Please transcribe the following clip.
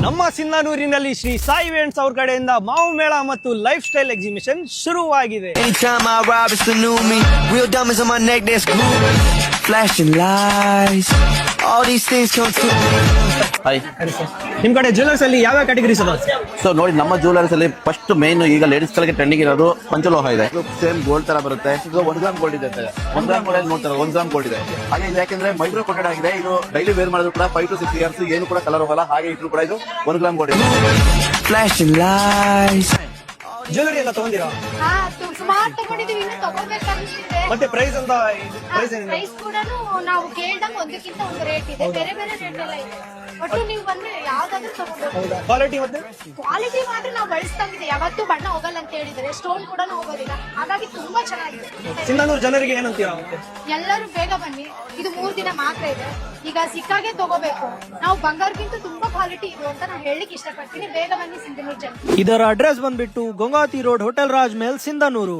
ನಮ್ಮ ಸಿಂಧನೂರಿನಲ್ಲಿ ಶ್ರೀ ಸಾಯಿ ವೆಂಟ್ಸ್ ಅವ್ರ ಕಡೆಯಿಂದ ಮಾವು ಮೇಳ ಮತ್ತು ಲೈಫ್ ಸ್ಟೈಲ್ ಎಕ್ಸಿಬಿಷನ್ ಶುರುವಾಗಿದೆ. Anytime I rob, it's the new me. Real diamonds on my neck, that's groovy. Flashing lights, all these things come to me. Hi. ನಿಮ್ ಕಡೆ ಜ್ಯುವೆಲರ್ಸ್ ಅಲ್ಲಿ ಯಾವ ಕ್ಯಾಟಗರೀಸ್ ಅದ? ಸೊ ನೋಡಿ, ನಮ್ಮ ಜ್ಯುವೆಲರ್ಸ್ ಅಲ್ಲಿ ಫಸ್ಟ್ ಮೇನ್ ಈಗ ಲೇಡೀಸ್ ಗಳಿಗೆ ಟ್ರೆಂಡಿಂಗ್ ಇರೋದು ಪಂಚಲೋಹ ಇದೆ. ಸೇಮ್ ಗೋಲ್ಡ್ ತರ ಬರುತ್ತೆ. ಇದು 1 ಗ್ರಾಮ್ ಗೋಲ್ಡ್ ಇದೆ. 1 ಗ್ರಾಮ್ ಗೋಲ್ಡ್ ನೋಡ್ತಾರೆ, 1 ಗ್ರಾಮ್ ಗೋಲ್ಡ್ ಇದೆ. ಹಾಗೆ ಇದು ಯಾಕೆಂದ್ರೆ ಮೈಕ್ರೋ ಕೋಟೆಡ್ ಆಗಿದೆ. ಇದು ಡೈಲಿ ವೇರ್ ಮಾಡಿದ್ರು ಕೂಡ 5 to 6 ಇಯರ್ಸ್ ಏನು ಕೂಡ ಕಲರ್ ಹೋಗಲ್ಲ. ಹಾಗೆ ಇದ್ರು ಕೂಡ ಇದು 1 ಗ್ರಾಮ್ ಗೋಲ್ಡ್ ಇದೆ. Flashing lights. ಜ್ಯುವೆಲರಿ ಎಲ್ಲ ತಗೊಂಡಿರಾ? ಸುಮಾರು ತಗೊಂಡಿದೀವಿ, ಇನ್ನು ತಗೋಬೇಕನ್ನಿಸ್ತಿದೆ. ಮತ್ತೆ ಪ್ರೈಸ್ ಅಂತ ಪ್ರೈಸ್ ಏನಿದೆ? ಪ್ರೈಸ್ ಕೂಡ ನಾವು ಕೇಳ್ದಂಗ ಒಂದಕ್ಕಿಂತ ಒಂದು ರೇಟ್ ಇದೆ, ಬೇರೆ ಬೇರೆ ರೇಟ್ ಎಲ್ಲ ಇದೆ. ಒಟ್ಟು ನೀವು ಬಂದ್ರೆ ಯಾವ್ದಾದ್ರು ತಗೊಂಡು ಕ್ವಾಲಿಟಿ ಮತ್ತೆ ಕ್ವಾಲಿಟಿ ಮಾತ್ರ ನಾವು ಬಳಸ್ದಂಗಿದೆ. ಯಾವತ್ತೂ ಬಣ್ಣ ಹೋಗಲ್ಲ ಅಂತ ಹೇಳಿದ್ರೆ, ಸ್ಟೋನ್ ಕೂಡ ಹೋಗೋದಿಲ್ಲ. ಹಾಗಾಗಿ ತುಂಬಾ ಚೆನ್ನಾಗಿದೆ. ಸಿಂಧನೂರು ಜನರಿಗೆ ಏನಂತೀರಾ? ಎಲ್ಲರೂ ಬೇಗ ಬನ್ನಿ, ಇದು 3 ದಿನ ಮಾತ್ರ ಇದೆ. ಈಗ ಸಿಕ್ಕಾಗೆ ತಗೋಬೇಕು. ನಾವು ಬಂಗಾರಕ್ಕಿಂತ ತುಂಬಾ ಕ್ವಾಲಿಟಿ ಇದೆ ಅಂತ ನಾನು ಹೇಳಲಿಕ್ಕೆ ಇಷ್ಟಪಡ್ತೀನಿ. ಬೇಗ ಬನ್ನಿ ಸಿಂಧನೂರು ಜನ. ಇದರ ಅಡ್ರೆಸ್ ಬಂದ್ಬಿಟ್ಟು ಗಂಗಾವತಿ ರೋಡ್, ಹೋಟೆಲ್ ರಾಜ್ ಮೇಲ್, ಸಿಂಧನೂರು.